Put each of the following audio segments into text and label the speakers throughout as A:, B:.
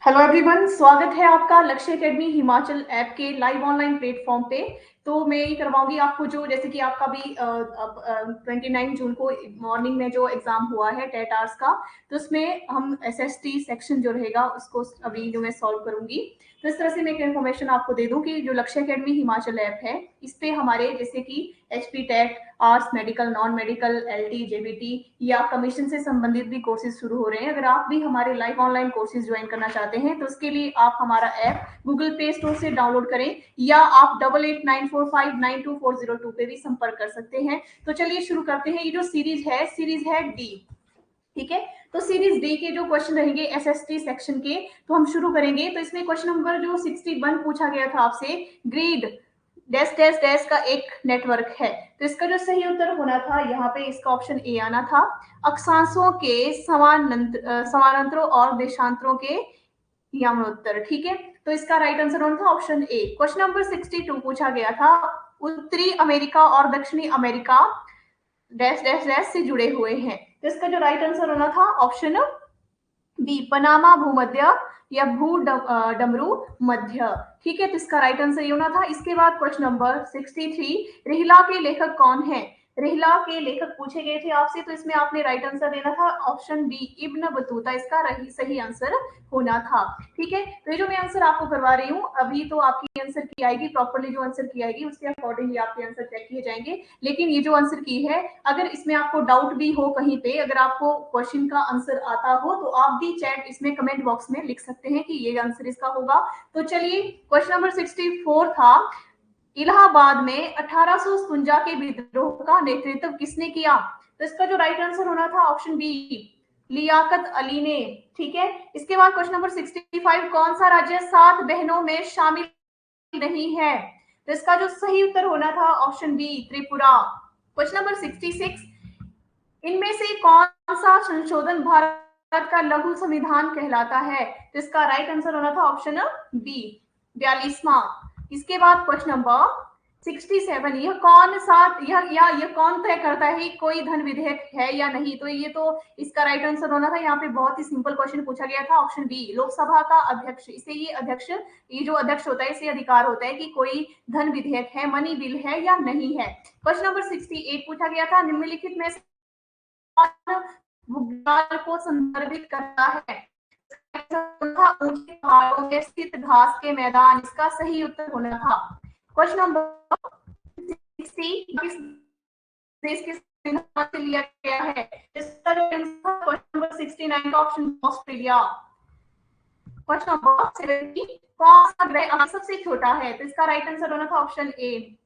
A: Hello everyone, स्वागत है आपका लक्ष्य एकेडमी हिमाचल ऐप के लाइव ऑनलाइन प्लेटफॉर्म पे। तो मैं ये करवाऊंगी आपको, जो जैसे कि आपका भी 29 जून को मॉर्निंग में जो एग्जाम हुआ है टेट आर्स का, तो उसमें हम एसएसटी सेक्शन जो रहेगा उसको अभी जो मैं सॉल्व करूंगी। तो इस तरह से मैं एक इन्फॉर्मेशन आपको दे दूं कि जो लक्ष्य एकेडमी हिमाचल ऐप है, इस पे हमारे जैसे कि HP TET, arts, medical, non medical, LT, JBT या कमीशन से संबंधित भी कोर्सेज शुरू हो रहे हैं। अगर आप भी हमारे लाइव ऑनलाइन कोर्सेज ज्वाइन करना चाहते हैं तो उसके लिए आप हमारा ऐप गूगल प्ले स्टोर से डाउनलोड करें या आप 8894592402 पे भी संपर्क कर सकते हैं। तो चलिए शुरू करते हैं। ये जो सीरीज है डी, ठीक है। तो सीरीज डी के जो क्वेश्चन रहेंगे एसएसटी सेक्शन के, तो हम शुरू करेंगे। तो इसमें क्वेश्चन नंबर जो 61 पूछा गया था आपसे, ग्रीड डैश डैश डैश का एक नेटवर्क है। तो इसका जो सही उत्तर होना था यहाँ पे, इसका ऑप्शन ए आना था। अक्षांशों के समानांतरों और देशांतरों के यमनोत्तर, ठीक है। तो इसका राइट आंसर होना था ऑप्शन ए। क्वेश्चन नंबर 62 पूछा गया था, उत्तरी अमेरिका और दक्षिणी अमेरिका डैश डैश डैश से जुड़े हुए हैं। तो इसका जो राइट आंसर होना था ऑप्शन बी, पनामा भूमध्य या भू डमरू मध्य, ठीक है। तो इसका राइट आंसर ये होना था। इसके बाद क्वेश्चन नंबर 63, रिहला के लेखक कौन है? रिहला के लेखक पूछे गए थे आपसे, तो इसमें आपने राइट आंसर देना था ऑप्शन बी, इब्न बतूता, इसका सही आंसर होना था, ठीक है। तो ये जो मैं आंसर आपको करवा रही हूँ अभी, तो आपकी आंसर की आएगी प्रॉपरली, जो आंसर की आएगी उसके अकॉर्डिंगली आपके आंसर चेक किए जाएंगे। लेकिन ये जो आंसर की है, अगर इसमें आपको डाउट भी हो कहीं पे, अगर आपको क्वेश्चन का आंसर आता हो तो आप भी चैट इसमें कमेंट बॉक्स में लिख सकते हैं कि ये आंसर इसका होगा। तो चलिए, क्वेश्चन नंबर 64 था, इलाहाबाद में 1857 के विद्रोह का नेतृत्व किसने किया? तो इसका जो राइट आंसर होना था ऑप्शन बी, लियाकत अली ने, ठीक है। इसके बाद क्वेश्चन नंबर 65, कौन सा राज्य 7 बहनों में शामिल नहीं है? तो इसका जो सही उत्तर होना था option B, Tripura. Question number 66, इनमें से कौन सा संशोधन भारत का लघु संविधान कहलाता है? तो इसका राइट आंसर होना था ऑप्शन बी, 42वां। इसके बाद क्वेश्चन नंबर 67, यह कौन तय करता है कोई धन विधेयक है या नहीं? तो ये तो इसका राइट आंसर होना था। यहाँ पे बहुत ही सिंपल क्वेश्चन पूछा गया था, ऑप्शन बी, लोकसभा का अध्यक्ष। इसे ये जो अध्यक्ष होता है, इसे अधिकार होता है कि कोई धन विधेयक है, मनी बिल है या नहीं है। क्वेश्चन नंबर 68 पूछा गया था, निम्नलिखित में भूगोल को संदर्भित करता है? ऊंचे पहाड़ों में स्थित घास के मैदान, इसका सही उत्तर होना था। क्वेश्चन नंबर 60, किस देश के संविधान से लिया गया है? इसका क्वेश्चन नंबर 69 का ऑप्शन ऑस्ट्रेलिया। क्वेश्चन नंबर 70, कौन सा ग्रह सबसे छोटा है? तो इसका राइट आंसर होना था ऑप्शन ए,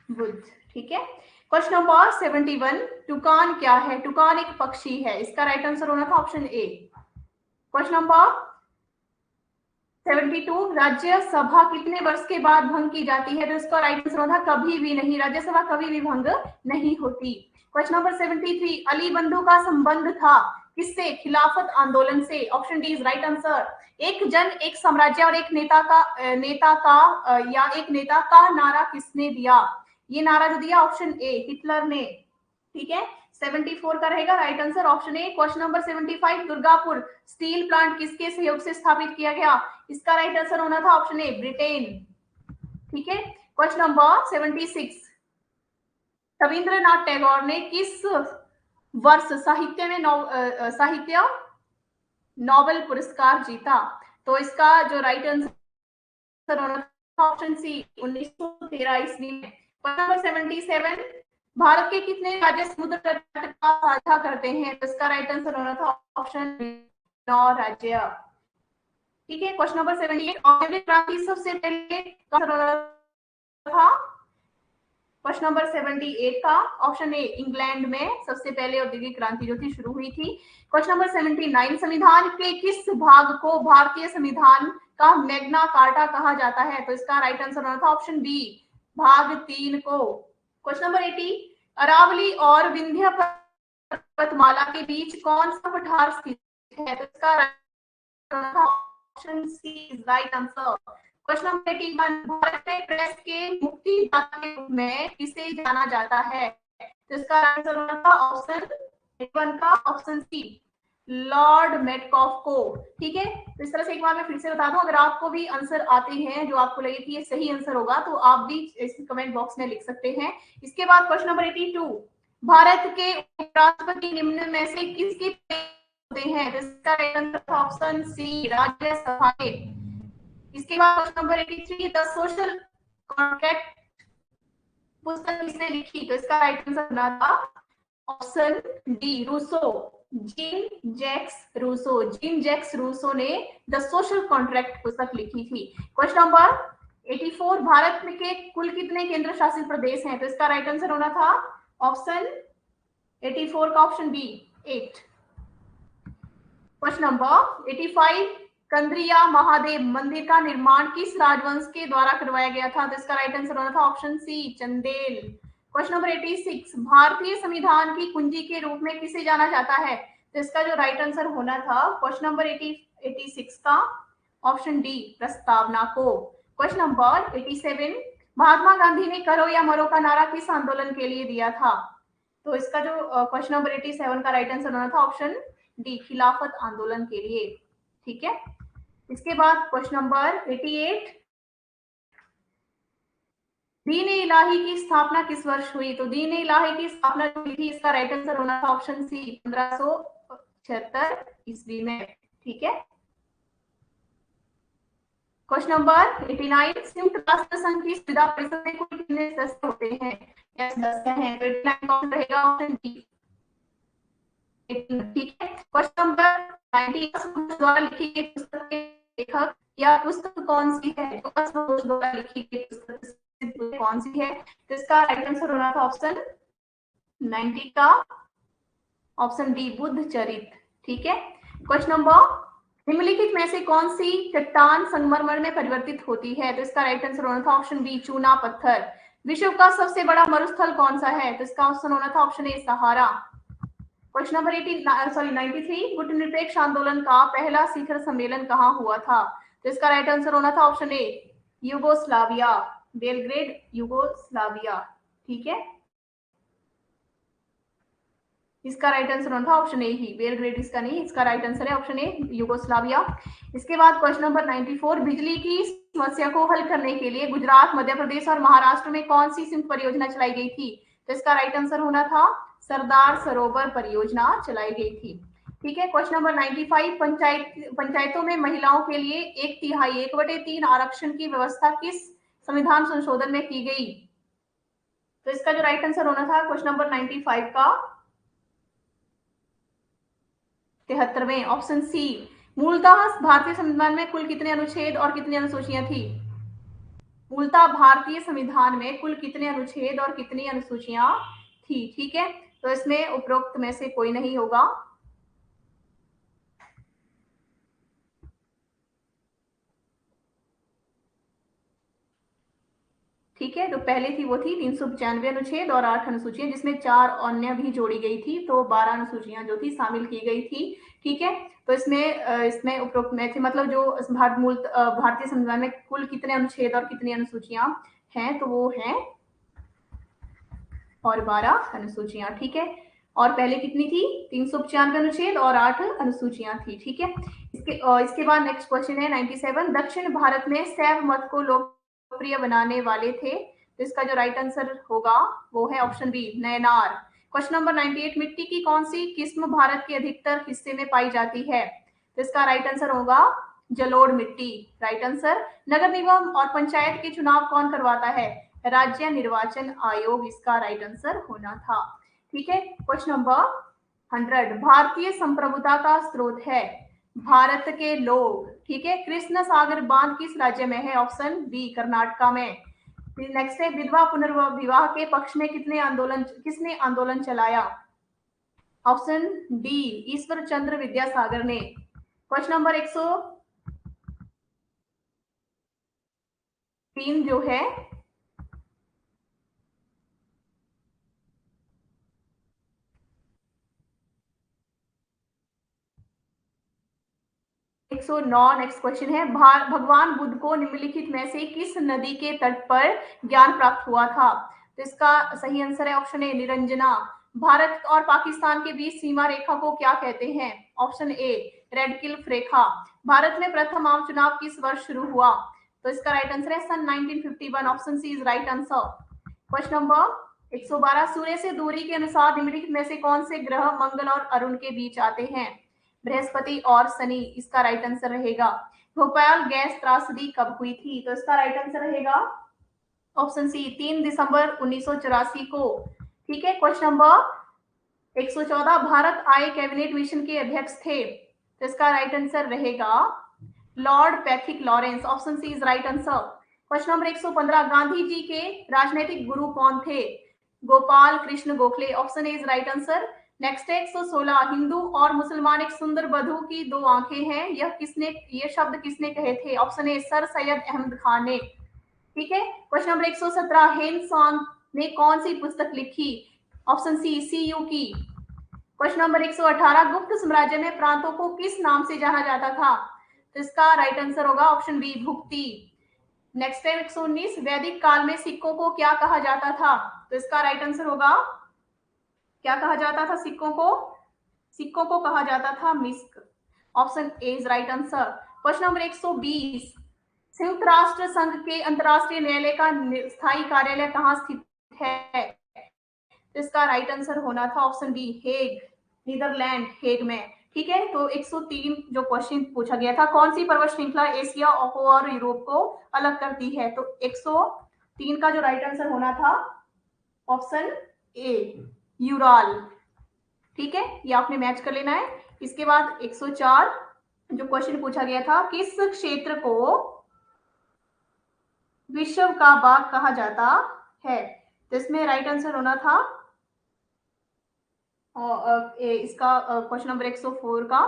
A: बुध, ठीक है। क्वेश्चन नंबर 71, टुकान क्या है? टुकान एक पक्षी है, इसका राइट आंसर होना था option A. Question number 72, Rajya Sabha कितने वर्ष के बाद भंग की जाती है? तो इसका राइट आंसर होता कभी भी नहीं, राज्यसभा कभी भी भंग नहीं होती। क्वेश्चन नंबर 73, अली बंधु का संबंध था किससे? खिलाफत आंदोलन से, option D is right answer. एक जन एक साम्राज्य और एक नेता का नारा किसने दिया? ये नारा जो दिया ऑप्शन ए, हिटलर ने, ठीक है। 74 का रहेगा right answer option A. Question number 75, Durgapur steel plant किसके सहयोग से स्थापित किया गया? इसका राइट आंसर होना था ऑप्शन ए, ब्रिटेन, ठीक है। क्वेश्चन नंबर 76, रविंद्रनाथ टैगोर ने किस वर्ष साहित्य नोबेल पुरस्कार जीता? तो इसका जो राइट आंसर होना था ऑप्शन सी, 1913 ईस्वी में। क्वेश्चन नंबर 77, भारत के कितने राज्य समुद्र तट का साझा करते हैं? तो इसका राइट आंसर होना था ऑप्शन 9 राज्य, ठीक है। क्वेश्चन नंबर 78, औद्योगिक क्रांति सबसे पहले था? क्वेश्चन नंबर 78 का ऑप्शन ए, इंग्लैंड में सबसे पहले औद्योगिक क्रांति जो थी शुरू हुई थी। क्वेश्चन नंबर 79, संविधान के किस भाग को भारतीय संविधान का मैग्ना कार्टा कहा जाता है? तो इसका राइट आंसर होना था ऑप्शन बी, भाग 3 को। क्वेश्चन नंबर 80, अरावली और विंध्य पर्वतमाला के बीच कौन सा पठार स्थित है? तो इसका option C is right answer. Question number 81, Bharat में प्रेस के मुक्तिदाता के रूप में किसे जाना जाता है? तो इसका आंसर होना था ऑप्शन 1 का ऑप्शन सी, लॉर्ड मेटकॉफ को। ठीक है, तो इस तरह से एक बार मैं फिर से बता दूं, अगर आपको भी आंसर आते हैं जो आपको लगे कि ये सही आंसर होगा तो आप भी इस कमेंट बॉक्स में लिख सकते हैं। इसके बाद क्वेश्चन नंबर 82, भारत के उपराष्ट्रपति निम्न में से किसके होते हैं? तो इसका right answer option C, Rajya Sabha के। इसके बाद question number 83, the social contract पुस्तक किसने लिखी? तो इसका राइट आंसर बना था option D, Rousseau, Jean Jacques Rousseau. Jean Jacques Rousseau ने द सोशल कॉन्ट्रैक्ट पुस्तक लिखी थी। क्वेश्चन नंबर 84, भारत में के कुल कितने केंद्र शासित प्रदेश हैं? तो इसका राइट आंसर होना था ऑप्शन 84 का option B, 8। Question number 85, Kandariya Mahadev मंदिर का निर्माण किस राजवंश के द्वारा करवाया गया था? तो इसका राइट आंसर होना था option C, Chandel. Question number 86, भारतीय संविधान की कुंजी के रूप में किसे जाना जाता है? तो इसका जो राइट आंसर होना था क्वेश्चन नंबर 86 का ऑप्शन डी, प्रस्तावना को। क्वेश्चन नंबर 87, महात्मा गांधी ने करो या मरो का नारा किस आंदोलन के लिए दिया था? तो इसका जो क्वेश्चन नंबर 87 का राइट आंसर होना था ऑप्शन डी, खिलाफत आंदोलन के लिए। ठीक है, इसके बाद क्वेश्चन नंबर 88, दीन ए इलाही की स्थापना किस वर्ष हुई? तो दीन ए इलाही की स्थापना जो हुई थी इसका राइट आंसर होना था ऑप्शन सी, 1576 ईस्वी में। ठीक है, क्वेश्चन नंबर 89, संयुक्त राष्ट्र संघ की सुविधा परिषद में कुल कितने सदस्य होते हैं? यस, सदस्य हैं। तो 89 कौन रहेगा? Option D, 18। ठीक है, क्वेश्चन नंबर 90, द्वारा लिखी गई पुस्तक के लेखक या पुस्तक कौन सी है? तो असमघोष द्वारा लिखी गई पुस्तक कौन सी है? तो इसका राइट आंसर होना था ऑप्शन 90 का ऑप्शन डी, बुद्ध चरित। ठीक है, क्वेश्चन नंबर, निम्नलिखित में से कौन सी चट्टान संगमरमर में परिवर्तित होती है? तो इसका राइट आंसर होना था ऑप्शन बी, चूना पत्थर। विश्व का सबसे बड़ा मरुस्थल कौन सा है? तो इसका ऑप्शन होना था option A, Sahara. Question number 93, गुटनिरपेक्ष आंदोलन का पहला शिखर सम्मेलन कहाँ हुआ था? तो इसका राइट आंसर होना था option A, Yugoslavia, Belgrade, Yugoslavia. ठीक है, इसका राइट आंसर होना था ऑप्शन ए ही, बेलग्रेड इसका नहीं, इसका राइट आंसर है ऑप्शन ए, यूगोस्लाविया। इसके बाद क्वेश्चन नंबर 94, बिजली की समस्या को हल करने के लिए गुजरात, मध्य प्रदेश और महाराष्ट्र में कौन सी सिंध परियोजना चलाई गई थी? तो इसका राइट आंसर होना था सरदार सरोवर परियोजना चलाई गई थी। ठीक है, क्वेश्चन नंबर 95, पंचायतों में महिलाओं के लिए 1/3 1/3 आरक्षण की व्यवस्था किस संविधान संशोधन में की गई? तो इसका जो राइट आंसर होना था क्वेश्चन नंबर 95 का 73वें ऑप्शन सी। मूलतः भारतीय संविधान में कुल कितने अनुच्छेद और कितनी अनुसूचियां थी? मूलतः भारतीय संविधान में कुल कितने अनुच्छेद और कितनी अनुसूचियां थी? ठीक है, तो इसमें उपरोक्त में से कोई नहीं होगा। ठीक है, जो पहले थी वो थी 395 अनुच्छेद और 8 अनुसूचियां, जिसमें 4 अन्य भी जोड़ी गई थी, तो 12 अनुसूचियां जो थी शामिल की गई थी। ठीक है, तो इसमें उपरोक्त में थे, मतलब जो भारतीय संविधान में कुल कितने अनुच्छेद और कितनी अनुसूचियां हैं, तो वो हैं और 12 अनुसूचियां। ठीक है, और पहले कितनी थी? 395 अनुच्छेद और 8 अनुसूचियां थी। ठीक है, इसके बाद नेक्स्ट क्वेश्चन है 97, दक्षिण भारत में शैव मत को लोकप्रिय बनाने वाले थे? तो इसका जो राइट आंसर होगा वो है option B, Nayanar. Question number 98, मिट्टी की कौन सी किस्म भारत के अधिकतर हिस्से में पाई जाती है? तो इसका राइट आंसर होगा जलोढ़ मिट्टी, राइट आंसर। नगर निगम और पंचायत के चुनाव कौन करवाता है? राज्य निर्वाचन आयोग इसका राइट आंसर होना था। ठीक है, क्वेश्चन नंबर 100, भारतीय संप्रभुता का स्रोत है भारत के लोग। ठीक है, कृष्ण सागर बांध किस राज्य में है? ऑप्शन बी, कर्नाटका में। नेक्स्ट है, विधवा पुनर्विवाह के पक्ष में किसने आंदोलन चलाया? ऑप्शन डी, ईश्वर चंद्र विद्यासागर ने। क्वेश्चन नंबर 103 जो है 109 नेक्स्ट क्वेश्चन है, भगवान बुद्ध को निम्नलिखित में से किस नदी के तट पर ज्ञान प्राप्त हुआ था? तो इसका सही आंसर है ऑप्शन ए, निरंजना भारत और पाकिस्तान के बीच सीमा रेखा को क्या कहते हैं? ऑप्शन ए रेड क्लिफ रेखा। भारत में प्रथम आम चुनाव किस वर्ष शुरू हुआ? तो इसका राइट आंसर है सन 1951। Option C is right answer. Question number 112, सूर्य से दूरी के अनुसार निम्नलिखित में से कौन से ग्रह मंगल और अरुण के बीच आते हैं? बृहस्पति और शनि। इसका राइट आंसर रहेगा। भोपाल गैस त्रासदी कब हुई थी? तो इसका राइट आंसर रहेगा ऑप्शन सी 3 दिसंबर 1984 को। ठीक है। क्वेश्चन नंबर 114, भारत आय कैबिनेट मिशन के अध्यक्ष थे? तो इसका राइट आंसर रहेगा Lord Pethick Lawrence. Option C is right answer. Question number 115, Gandhi ji के राजनीतिक गुरु कौन थे? Gopal Krishna Gokhale. Option A is right answer. Next है 116, हिंदू और मुसलमान एक सुंदर बधू की दो आंखें हैं, यह शब्द किसने कहे थे? Option A sir Syed Ahmad Khan ने। ठीक है। क्वेश्चन नंबर 117, हेन सांग ने कौन सी पुस्तक लिखी? ऑप्शन सी सीयू की। क्वेश्चन नंबर 118, गुप्त साम्राज्य में प्रांतों को किस नाम से जाना जाता था? तो इसका राइट आंसर होगा ऑप्शन बी भुक्ति। नेक्स्ट है 119, वैदिक काल में सिक्कों को क्या कहा जाता था? तो इसका राइट आंसर होगा, क्या कहा जाता था सिक्कों को? सिक्कों को कहा जाता था मिस्क। Option A is right answer. Question number 120, संयुक्त राष्ट्र संघ के अंतरराष्ट्रीय न्यायालय का स्थायी कार्यालय कहाँ स्थित है? तो इसका राइट आंसर होना था option B Hague, Netherlands Hague में। ठीक है। तो 103 जो क्वेश्चन पूछा गया था, कौन सी पर्वत श्रृंखला एशिया और यूरोप को अलग करती है? तो 103 का जो राइट आंसर होना था ऑप्शन ए यूराल। ठीक है। ये आपने मैच कर लेना है। इसके बाद 104 जो क्वेश्चन पूछा गया था, किस क्षेत्र को विश्व का बाग कहा जाता है? तो इसमें राइट आंसर होना था इसका क्वेश्चन नंबर 104 का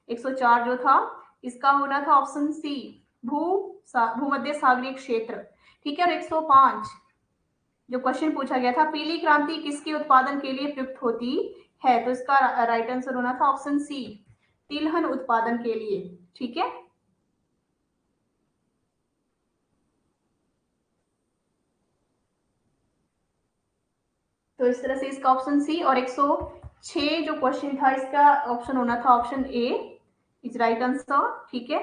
A: 104 जो था इसका होना था ऑप्शन सी भूमध्य सागरीय क्षेत्र। ठीक है। और 105 जो क्वेश्चन पूछा गया था, पीली क्रांति किसके उत्पादन के लिए प्रयुक्त होती है? तो इसका राइट आंसर होना था ऑप्शन सी तिलहन उत्पादन के लिए। ठीक है। तो इस तरह से इसका ऑप्शन सी। और 106 जो क्वेश्चन था इसका ऑप्शन होना था option A is right answer. ठीक है।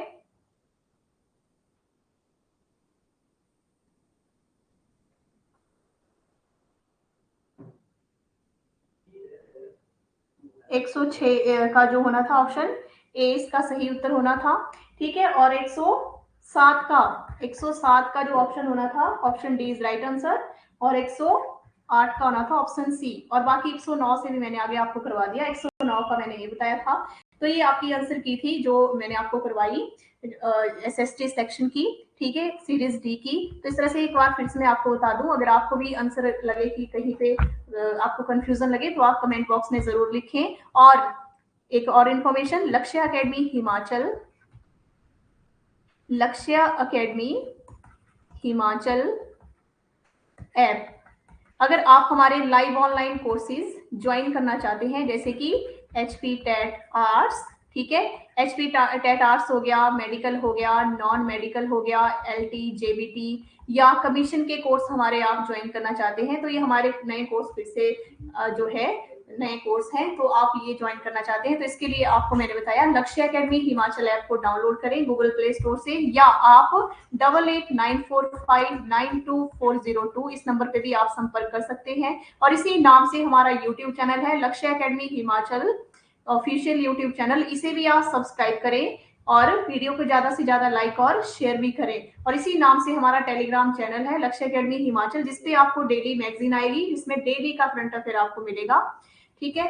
A: एक 106 का जो होना था ऑप्शन ए इसका सही उत्तर होना था। ठीक है। और 107 का जो ऑप्शन होना था option D is right answer. और 108 का होना था ऑप्शन सी। और बाकी 109 से भी मैंने आगे आपको करवा दिया। 109 का मैंने ये बताया था। तो ये आपकी आंसर की थी जो मैंने आपको करवाई एसएसटी सेक्शन की। ठीक है। सीरीज डी की। तो इस तरह से एक बार फिर से मैं आपको बता दूं, अगर आपको भी आंसर लगे कि कहीं पे आपको कंफ्यूजन लगे तो आप कमेंट बॉक्स में जरूर लिखें। और एक और इन्फॉर्मेशन, लक्ष्य एकेडमी हिमाचल ऐप, अगर आप हमारे लाइव ऑनलाइन कोर्सेज ज्वाइन करना चाहते हैं, जैसे कि HP टेट आर्ट्स, ठीक है, HP टेट आर्ट्स हो गया, मेडिकल हो गया, नॉन मेडिकल हो गया, LT JBT या कमीशन के कोर्स हमारे आप ज्वाइन करना चाहते हैं, तो ये हमारे नए कोर्स फिर से जो है नए कोर्स हैं, तो आप ये ज्वाइन करना चाहते हैं तो इसके लिए आपको मैंने बताया लक्ष्य एकेडमी हिमाचल ऐप को डाउनलोड करें गूगल प्ले स्टोर से, या आप 8894592402 इस नंबर पे भी आप संपर्क कर सकते हैं। और इसी नाम से हमारा यूट्यूब चैनल है लक्ष्य academy Himachal official YouTube channel, इसे भी आप सब्सक्राइब करें और वीडियो को ज्यादा से ज्यादा लाइक और शेयर भी करें। और इसी नाम से हमारा टेलीग्राम चैनल है लक्ष्य एकेडमी हिमाचल, जिसपे आपको डेली मैगजीन आएगी, जिसमें डेली का करंट अफेयर आपको मिलेगा। ठीक है।